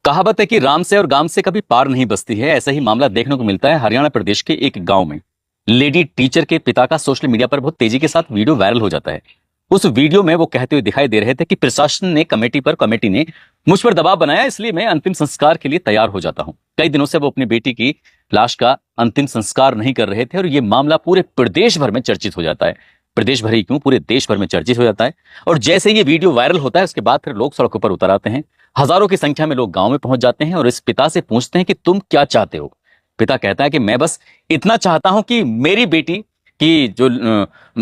कहावत है कि राम से और गाम से कभी पार नहीं बसती है। ऐसा ही मामला देखने को मिलता है हरियाणा प्रदेश के एक गांव में। लेडी टीचर के पिता का सोशल मीडिया पर बहुत तेजी के साथ वीडियो वायरल हो जाता है। उस वीडियो में वो कहते हुए दिखाई दे रहे थे कि प्रशासन ने कमेटी ने मुझ पर दबाव बनाया, इसलिए मैं अंतिम संस्कार के लिए तैयार हो जाता हूं। कई दिनों से वो अपनी बेटी की लाश का अंतिम संस्कार नहीं कर रहे थे और ये मामला पूरे प्रदेश भर में चर्चित हो जाता है। प्रदेश भर ही क्यों, पूरे देश भर में चर्चित हो जाता है। और जैसे ये वीडियो वायरल होता है उसके बाद फिर लोग सड़कों पर उतर आते हैं। हजारों की संख्या में लोग गांव में पहुंच जाते हैं और इस पिता से पूछते हैं कि तुम क्या चाहते हो। पिता कहता है कि मैं बस इतना चाहता हूं कि मेरी बेटी की जो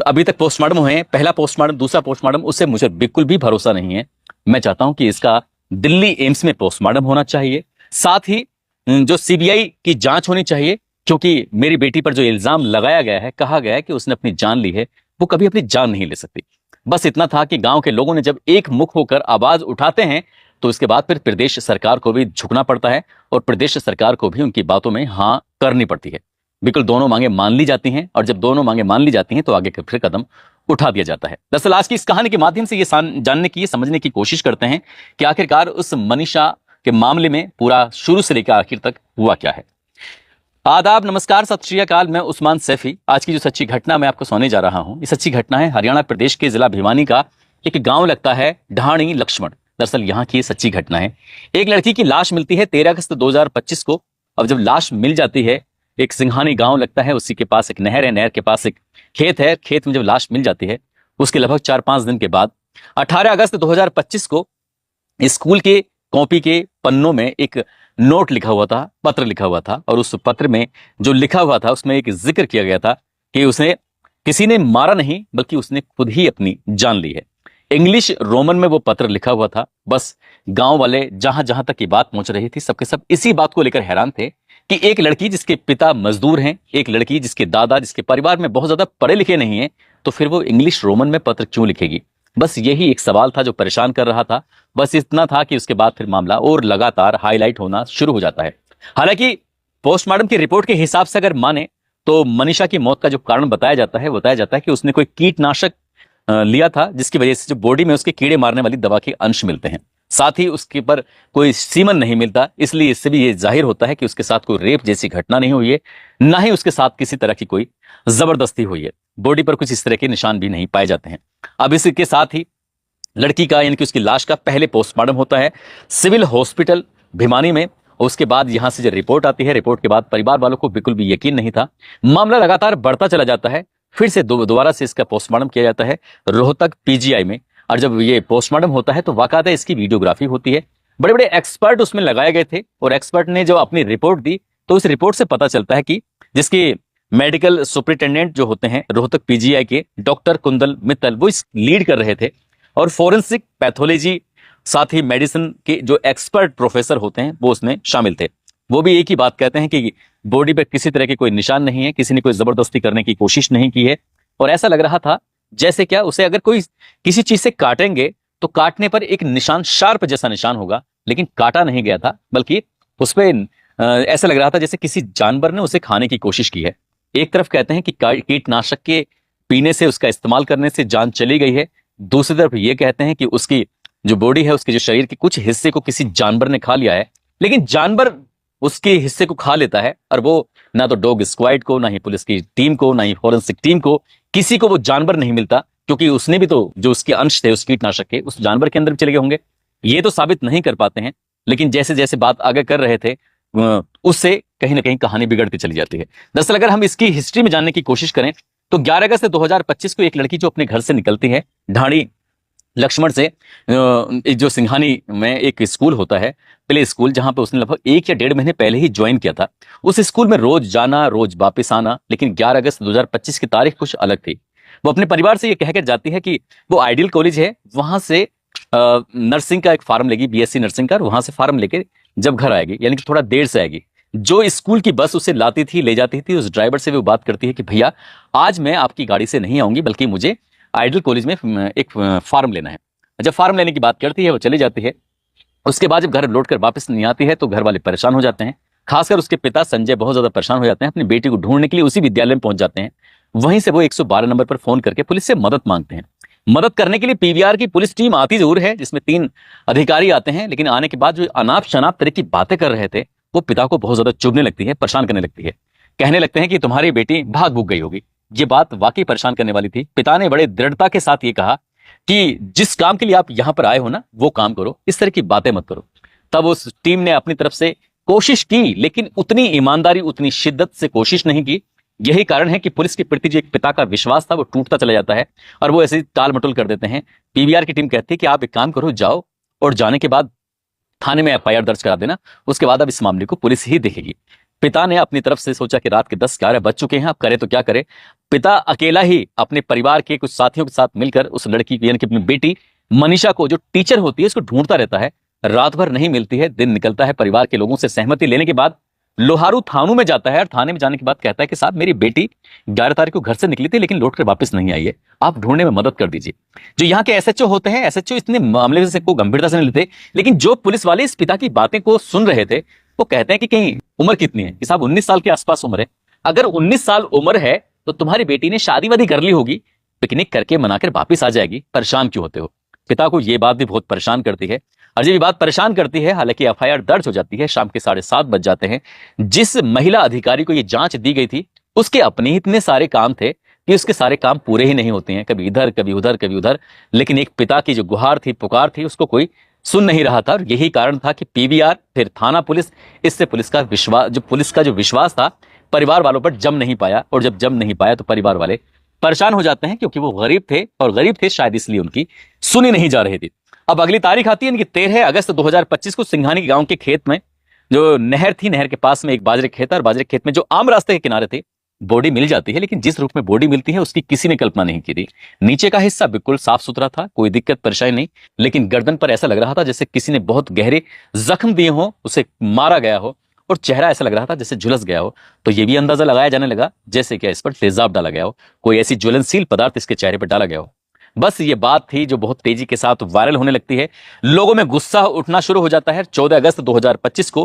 अभी तक पोस्टमार्टम हुए हैं, पहला पोस्टमार्टम, दूसरा पोस्टमार्टम, उससे मुझे बिल्कुल भी भरोसा नहीं है। मैं चाहता हूं कि इसका दिल्ली एम्स में पोस्टमार्टम होना चाहिए, साथ ही जो सीबीआई की जांच होनी चाहिए, क्योंकि मेरी बेटी पर जो इल्जाम लगाया गया है, कहा गया है कि उसने अपनी जान ली है, वो कभी अपनी जान नहीं ले सकती। बस इतना था कि गांव के लोगों ने जब एक मुख होकर आवाज उठाते हैं तो इसके बाद फिर प्रदेश सरकार को भी झुकना पड़ता है और प्रदेश सरकार को भी उनकी बातों में हाँ करनी पड़ती है। बिल्कुल दोनों मांगे मान ली जाती हैं और जब दोनों मांगे मान ली जाती हैं तो आगे फिर कदम उठा दिया जाता है। दरअसल आज की इस कहानी के माध्यम से ये जानने की, समझने की कोशिश करते हैं कि आखिरकार उस मनीषा के मामले में पूरा शुरू से लेकर आखिर तक हुआ क्या है। आदाब, नमस्कार, सत श्री अकाल। मैं उस्मान सैफी। आज की जो सच्ची घटना मैं आपको सुनाने जा रहा हूं, ये सच्ची घटना है हरियाणा प्रदेश के जिला भिवानी का एक गांव लगता है ढाणी लक्ष्मण। दरअसल यहाँ की सच्ची घटना है। एक लड़की की लाश मिलती है 13 अगस्त 2025 को। अब जब लाश मिल जाती है, एक सिंघानी गांव लगता है, उसी के पास एक नहर है, नहर के पास एक खेत है, खेत में जब लाश मिल जाती है उसके लगभग 4-5 दिन के बाद 18 अगस्त 2025 को स्कूल के कॉपी के पन्नों में एक नोट लिखा हुआ था, पत्र लिखा हुआ था, और उस पत्र में जो लिखा हुआ था उसमें एक जिक्र किया गया था कि उसे किसी ने मारा नहीं बल्कि उसने खुद ही अपनी जान ली है। इंग्लिश रोमन में वो पत्र लिखा हुआ था। बस गांव वाले जहां जहां तक ये बात पहुंच रही थी, सबके सब इसी बात को लेकर हैरान थे कि एक लड़की जिसके पिता मजदूर हैं, एक लड़की जिसके दादा, जिसके परिवार में बहुत ज्यादा पढ़े लिखे नहीं है, तो फिर वो इंग्लिश रोमन में पत्र क्यों लिखेगी। बस यही एक सवाल था जो परेशान कर रहा था। बस इतना था कि उसके बाद फिर मामला और लगातार हाईलाइट होना शुरू हो जाता है। हालांकि पोस्टमार्टम की रिपोर्ट के हिसाब से अगर माने तो मनीषा की मौत का जो कारण बताया जाता है कि उसने कोई कीटनाशक लिया था, जिसकी वजह से जो बॉडी में उसके कीड़े मारने वाली दवा के अंश मिलते हैं। साथ ही उसके पर कोई सीमन नहीं मिलता, इसलिए इससे भी ये जाहिर होता है कि उसके साथ कोई रेप जैसी घटना नहीं हुई है, ना ही उसके साथ किसी तरह की कोई जबरदस्ती हुई है। बॉडी पर कुछ इस तरह के निशान भी नहीं पाए जाते हैं। अब इसके साथ ही लड़की का, यानी कि उसकी लाश का पहले पोस्टमार्टम होता है सिविल हॉस्पिटल भिवानी में। उसके बाद यहां से जो रिपोर्ट आती है, रिपोर्ट के बाद परिवार वालों को बिल्कुल भी यकीन नहीं था। मामला लगातार बढ़ता चला जाता है। फिर से दोबारा से इसका पोस्टमार्टम किया जाता है रोहतक पीजीआई में। और जब ये पोस्टमार्टम होता है तो वाकाता इसकी वीडियोग्राफी होती है। बड़े बड़े एक्सपर्ट उसमें लगाए गए थे और एक्सपर्ट ने जो अपनी रिपोर्ट दी तो उस रिपोर्ट से पता चलता है कि जिसके मेडिकल सुपरिटेंडेंट जो होते हैं रोहतक पीजीआई के, डॉक्टर कुंदल मित्तल, वो इस लीड कर रहे थे। और फोरेंसिक पैथोलॉजी, साथ ही मेडिसिन के जो एक्सपर्ट प्रोफेसर होते हैं वो उसमें शामिल थे। वो भी एक ही बात कहते हैं कि बॉडी पे किसी तरह के कोई निशान नहीं है, किसी ने कोई जबरदस्ती करने की कोशिश नहीं की है। और ऐसा लग रहा था जैसे क्या उसे अगर कोई किसी चीज से काटेंगे तो काटने पर एक निशान, शार्प जैसा निशान होगा, लेकिन काटा नहीं गया था, बल्कि उस पर ऐसा लग रहा था जैसे किसी जानवर ने उसे खाने की कोशिश की है। एक तरफ कहते हैं कि कीटनाशक के पीने से, उसका इस्तेमाल करने से जान चली गई है, दूसरी तरफ ये कहते हैं कि उसकी जो बॉडी है, उसके जो शरीर के कुछ हिस्से को किसी जानवर ने खा लिया है। लेकिन जानवर उसके हिस्से को खा लेता है और वो ना तो डॉग स्क्वाड को, ना ही पुलिस की टीम को, ना ही फोरेंसिक टीम को, किसी को वो जानवर नहीं मिलता, क्योंकि उसने भी तो जो उसके अंश थे उस कीटनाशक के उस जानवर के अंदर भी चले गए होंगे। ये तो साबित नहीं कर पाते हैं, लेकिन जैसे जैसे बात आगे कर रहे थे उससे कहीं ना कहीं कहानी बिगड़ती चली जाती है। दरअसल अगर हम इसकी हिस्ट्री में जानने की कोशिश करें तो 11 अगस्त 2025 को एक लड़की जो अपने घर से निकलती है ढाणी लक्ष्मण से, जो सिंघानी में एक स्कूल होता है, प्ले स्कूल, जहां पे उसने लगभग 1 या 1.5 महीने पहले ही ज्वाइन किया था। उस स्कूल में रोज जाना, रोज वापस आना। लेकिन 11 अगस्त 2025 की तारीख कुछ अलग थी। वो अपने परिवार से ये कहकर जाती है कि वो आइडियल कॉलेज है, वहां से नर्सिंग का एक फार्म लेगी, बीएससी नर्सिंग का, और वहां से फार्म लेके जब घर आएगी, यानी कि थोड़ा देर से आएगी, जो स्कूल की बस उसे लाती थी, ले जाती थी, उस ड्राइवर से वो बात करती है कि भैया आज मैं आपकी गाड़ी से नहीं आऊंगी, बल्कि मुझे आइडियल कॉलेज में एक फार्म लेना है। जब फार्म लेने की बात करती है वो चली जाती है। उसके बाद जब घर लौट कर वापस नहीं आती है तो घर वाले परेशान हो जाते हैं। खासकर उसके पिता संजय बहुत ज्यादा परेशान हो जाते हैं। अपनी बेटी को ढूंढने के लिए उसी विद्यालय में पहुंच जाते हैं। वहीं से वो 112 नंबर पर फोन करके पुलिस से मदद मांगते हैं। मदद करने के लिए पीवीआर की पुलिस टीम आती जरूर है, जिसमें 3 अधिकारी आते हैं, लेकिन आने के बाद जो अनाप शनाप तरह की बातें कर रहे थे वो पिता को बहुत ज्यादा चुभने लगती है, परेशान करने लगती है। कहने लगते हैं कि तुम्हारी बेटी भाग भूग गई होगी। ये बात वाकई परेशान करने वाली थी। पिता ने बड़े दृढ़ता के साथ ये कहा कि जिस काम के लिए आप यहां पर आए हो ना, वो काम करो, इस तरह की बातें मत करो। तब उस टीम ने अपनी तरफ से कोशिश की, लेकिन उतनी ईमानदारी, उतनी शिद्दत से कोशिश नहीं की। यही कारण है कि पुलिस के प्रति जो एक पिता का विश्वास था वो टूटता चला जाता है और वो ऐसे टाल मटोल कर देते हैं। पीवीआर की टीम कहती है कि आप एक काम करो, जाओ और जाने के बाद थाने में एफआईआर दर्ज करा देना, उसके बाद अब इस मामले को पुलिस ही देखेगी। पिता ने अपनी तरफ से सोचा कि रात के 10-11 बज चुके हैं, अब करे तो क्या करे। पिता अकेला ही अपने परिवार के कुछ साथियों के साथ मिलकर उस लड़की यानी कि अपनी बेटी मनीषा को, जो टीचर होती है, उसको ढूंढता रहता है। रात भर नहीं मिलती है, दिन निकलता है। परिवार के लोगों से सहमति लेने के बाद लोहारू थानों में जाता है और थाने में जाने के बाद कहता है कि साहब, मेरी बेटी 11 तारीख को घर से निकली थी लेकिन लौटकर वापस नहीं आई है, आप ढूंढने में मदद कर दीजिए। जो यहाँ के एसएचओ होते हैं, एसएचओ इतने मामले से को गंभीरता से नहीं लेते, लेकिन जो पुलिस वाले इस पिता की बातें को सुन रहे थे वो कहते हैं कि कहीं उम्र कितनी है कि साहब 19 साल के आसपास उम्र है। अगर 19 साल उम्र है तो तुम्हारी बेटी ने शादी वादी कर ली होगी, पिकनिक करके मनाकर वापिस आ जाएगी, परेशान क्यों होते हो। पिता को यह बात भी बहुत परेशान करती है। और जब ये बात परेशान करती है, हालांकि एफआईआर दर्ज हो जाती है, शाम के 7:30 बज जाते हैं। जिस महिला अधिकारी को ये जांच दी गई थी उसके अपने ही इतने सारे काम थे कि उसके सारे काम पूरे ही नहीं होते हैं, कभी इधर कभी उधर कभी उधर। लेकिन एक पिता की जो गुहार थी, पुकार थी, उसको कोई सुन नहीं रहा था। और यही कारण था कि पीवीआर, फिर थाना पुलिस, इससे पुलिस का जो विश्वास था परिवार वालों पर जम नहीं पाया। और जब जम नहीं पाया तो परिवार वाले परेशान हो जाते हैं, क्योंकि वो गरीब थे, और गरीब थे शायद इसलिए उनकी सुनी नहीं जा रही थी। अब अगली तारीख आती है इनकी 13 अगस्त 2025 को सिंघानी गांव के खेत में जो नहर थी, नहर के पास में एक बाजरे खेत है, और बाजरे खेत में जो आम रास्ते के किनारे थे बॉडी मिल जाती है। लेकिन जिस रूप में बॉडी मिलती है उसकी किसी ने कल्पना नहीं की थी। नीचे का हिस्सा बिल्कुल साफ सुथरा था, कोई दिक्कत परेशानी नहीं, लेकिन गर्दन पर ऐसा लग रहा था जैसे किसी ने बहुत गहरे जख्म दिए हो, उसे मारा गया हो, और चेहरा ऐसा लग रहा था जैसे झुलस गया हो। तो यह भी अंदाजा लगाया जाने लगा जैसे कि इस पर तेजाब डाला गया हो, कोई ऐसी ज्वलनशील पदार्थ इसके चेहरे पर डाला गया हो। बस ये बात थी जो बहुत तेजी के साथ वायरल होने लगती है। लोगों में गुस्सा उठना शुरू हो जाता है। 14 अगस्त 2025 को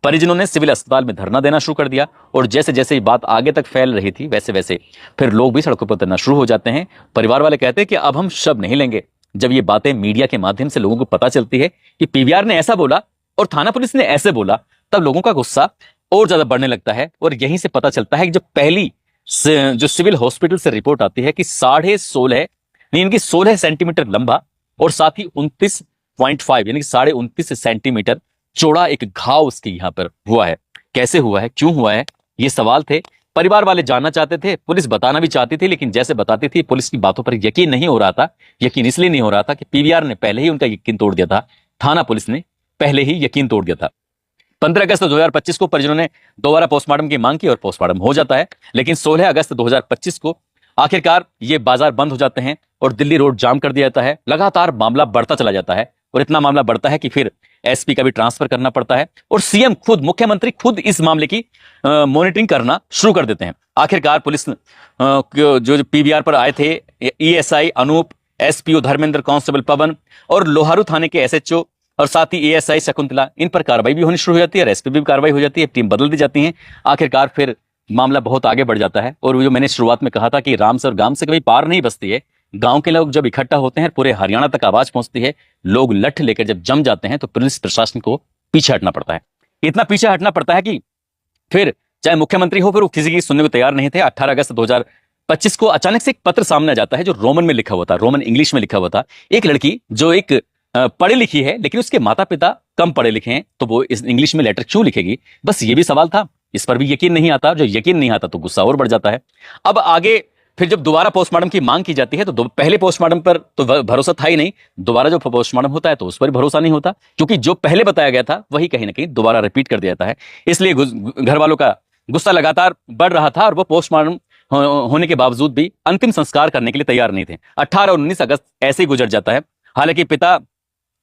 परिजनों ने सिविल अस्पताल में धरना देना शुरू कर दिया, और जैसे जैसे ये बात आगे तक फैल रही थी वैसे वैसे फिर लोग भी सड़कों पर उतरना शुरू हो जाते हैं। परिवार वाले कहते हैं कि अब हम शब नहीं लेंगे। जब ये बातें मीडिया के माध्यम से लोगों को पता चलती है कि पीवीआर ने ऐसा बोला और थाना पुलिस ने ऐसे बोला, तब लोगों का गुस्सा और ज्यादा बढ़ने लगता है। और यहीं से पता चलता है कि जब पहली जो सिविल हॉस्पिटल से रिपोर्ट आती है कि 16 सेंटीमीटर लंबा और साथ ही 29.5 यानी कि 29.5 सेंटीमीटर चौड़ा एक घाव उसके यहां पर हुआ है। कैसे हुआ है, क्यों हुआ है, ये सवाल थे। परिवार वाले जानना चाहते थे, पुलिस बताना भी चाहती थी, लेकिन जैसे बताती थी पुलिस की बातों पर यकीन नहीं हो रहा था। यकीन इसलिए नहीं हो रहा था कि पीवीआर ने पहले ही उनका यकीन तोड़ दिया था, थाना पुलिस ने पहले ही यकीन तोड़ दिया था। 15 अगस्त 2025 को परिजनों ने दोबारा पोस्टमार्टम की मांग की और पोस्टमार्टम हो जाता है। लेकिन 16 अगस्त 2025 को आखिरकार ये बाजार बंद हो जाते हैं और दिल्ली रोड जाम कर दिया जाता है। लगातार मामला बढ़ता चला जाता है और इतना मामला बढ़ता है कि फिर एसपी का भी ट्रांसफर करना पड़ता है और सीएम खुद, मुख्यमंत्री खुद इस मामले की मॉनिटरिंग करना शुरू कर देते हैं। आखिरकार पुलिस जो पीवीआर पर आए थे, ESI Anup, SPO Dharmendra, constable Pawan और लोहारू थाने के एसएचओ और साथ ही एएसआई शकुंतला, इन पर कार्रवाई भी होनी शुरू हो जाती है और एसपी भी कार्रवाई हो जाती है, टीम बदल दी जाती है। आखिरकार फिर मामला बहुत आगे बढ़ जाता है और जो मैंने शुरुआत में कहा था कि राम से और गांव से कभी पार नहीं बसती है। गांव के लोग जब इकट्ठा होते हैं, पूरे हरियाणा तक आवाज पहुंचती है, लोग लठ लेकर जब जम जाते हैं तो पुलिस प्रशासन को पीछे हटना पड़ता है। इतना पीछे हटना पड़ता है कि फिर चाहे मुख्यमंत्री हो, फिर वो किसी की सुनने को तैयार नहीं थे। 18 अगस्त 2025 को अचानक से एक पत्र सामने आ जाता है जो रोमन में लिखा हुआ था, रोमन इंग्लिश में लिखा हुआ था। एक लड़की जो एक पढ़ी लिखी है लेकिन उसके माता पिता कम पढ़े लिखे हैं, तो वो इस इंग्लिश में लेटर क्यों लिखेगी, बस ये भी सवाल था। इस पर भी यकीन नहीं आता, जो यकीन नहीं आता तो गुस्सा और बढ़ जाता है। अब आगे फिर जब दोबारा पोस्टमार्टम की मांग की जाती है तो पहले पोस्टमार्टम पर तो भरोसा था ही नहीं, दोबारा जो पोस्टमार्टम होता है तो उस पर भरोसा नहीं होता, क्योंकि जो पहले बताया गया था वही कहीं ना कहीं दोबारा रिपीट कर दिया जाता है। इसलिए घर वालों का गुस्सा लगातार बढ़ रहा था और वो पोस्टमार्टम होने के बावजूद भी अंतिम संस्कार करने के लिए तैयार नहीं थे। 18 और 19 अगस्त ऐसे ही गुजर जाता है। हालांकि पिता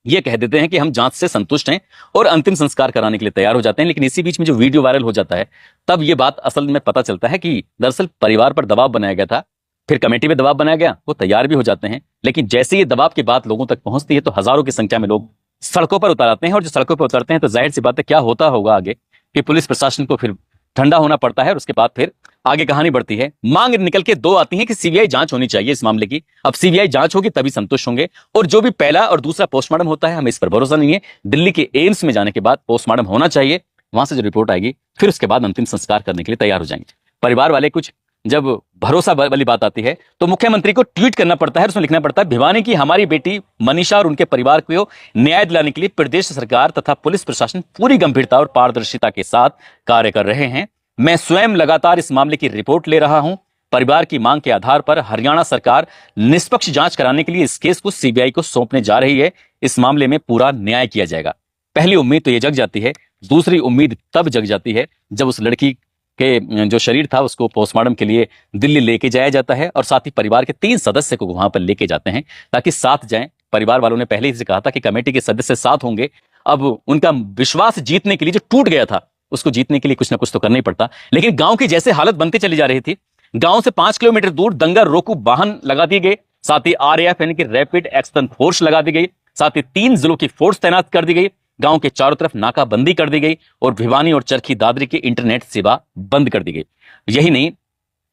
ये कह देते हैं कि हम जांच से संतुष्ट हैं और अंतिम संस्कार कराने के लिए तैयार हो जाते हैं, लेकिन इसी बीच में जो वीडियो वायरल हो जाता है तब ये बात असल में पता चलता है कि दरअसल परिवार पर दबाव बनाया गया था, फिर कमेटी में दबाव बनाया गया, वो तैयार भी हो जाते हैं। लेकिन जैसे ये दबाव की बात लोगों तक पहुंचती है तो हजारों की संख्या में लोग सड़कों पर उतर आते हैं और जो सड़कों पर उतरते हैं तो जाहिर सी बात है क्या होता होगा आगे कि पुलिस प्रशासन को फिर ठंडा होना पड़ता है और उसके बाद फिर आगे कहानी बढ़ती है। मांग निकल के दो आती है कि सीबीआई जांच होनी चाहिए इस मामले की। अब सीबीआई जांच होगी तभी संतुष्ट होंगे, और जो भी पहला और दूसरा पोस्टमार्टम होता है हमें इस पर भरोसा नहीं है। दिल्ली के एम्स में जाने के बाद पोस्टमार्टम होना चाहिए, वहां से जो रिपोर्ट आएगी फिर उसके बाद अंतिम संस्कार करने के लिए तैयार हो जाएंगे। परिवार वाले कुछ जब भरोसा वाली बात आती है तो मुख्यमंत्री को ट्वीट करना पड़ता है, उसमें लिखना पड़ता है, भिवानी की हमारी बेटी मनीषा और उनके परिवार को न्याय दिलाने के लिए प्रदेश सरकार तथा पुलिस प्रशासन पूरी गंभीरता और पारदर्शिता के साथ कार्य कर रहे हैं। मैं स्वयं लगातार इस मामले की रिपोर्ट ले रहा हूं। परिवार की मांग के आधार पर हरियाणा सरकार निष्पक्ष जांच कराने के लिए इस केस को सीबीआई को सौंपने जा रही है। इस मामले में पूरा न्याय किया जाएगा। पहली उम्मीद तो यह जग जाती है, दूसरी उम्मीद तब जग जाती है जब उस लड़की के जो शरीर था उसको पोस्टमार्टम के लिए दिल्ली लेके जाया जाता है और साथ ही परिवार के 3 सदस्य को वहां पर लेके जाते हैं ताकि साथ जाएं। परिवार वालों ने पहले ही से कहा था कि कमेटी के सदस्य साथ होंगे। अब उनका विश्वास जीतने के लिए, जो टूट गया था उसको जीतने के लिए कुछ ना कुछ तो करना ही पड़ता। लेकिन गांव की जैसे हालत बनती चली जा रही थी, गांव से 5 किलोमीटर दूर दंगा रोकू वाहन लगा दिए गए, साथ ही आरएएफ यानी कि रैपिड एक्शन फोर्स लगा दी गई, साथ ही 3 जिलों की फोर्स तैनात कर दी गई, गांव के चारों तरफ नाकाबंदी कर दी गई और भिवानी और चरखी दादरी की इंटरनेट सेवा बंद कर दी गई। यही नहीं,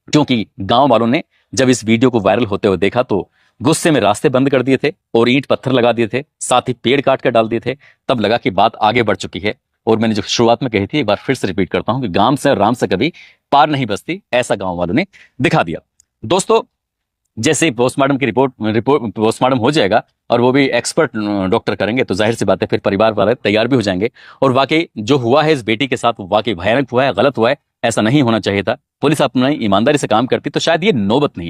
क्योंकि गांव वालों ने जब इस वीडियो को वायरल होते हुए देखा तो गुस्से में रास्ते बंद कर दिए थे और ईंट पत्थर लगा दिए थे, साथ ही पेड़ काट कर डाल दिए थे। तब लगा कि बात आगे बढ़ चुकी है। और मैंने जो शुरुआत में कही थी, एक बार फिर से रिपीट करता हूं कि गांव से और राम से कभी पार नहीं बसती, ऐसा गांव वालों ने दिखा दिया। दोस्तों, जैसे ही पोस्टमार्टम की रिपोर्ट पोस्टमार्टम हो जाएगा और वो भी एक्सपर्ट डॉक्टर करेंगे तो जाहिर सी बात है फिर परिवार वाले तैयार भी हो जाएंगे। और वाकई जो हुआ है इस बेटी के साथ वाकई भयानक हुआ है, गलत हुआ है, ऐसा नहीं होना चाहिए था। पुलिस अपनी ईमानदारी से काम करती तो शायद ये नौबत नहीं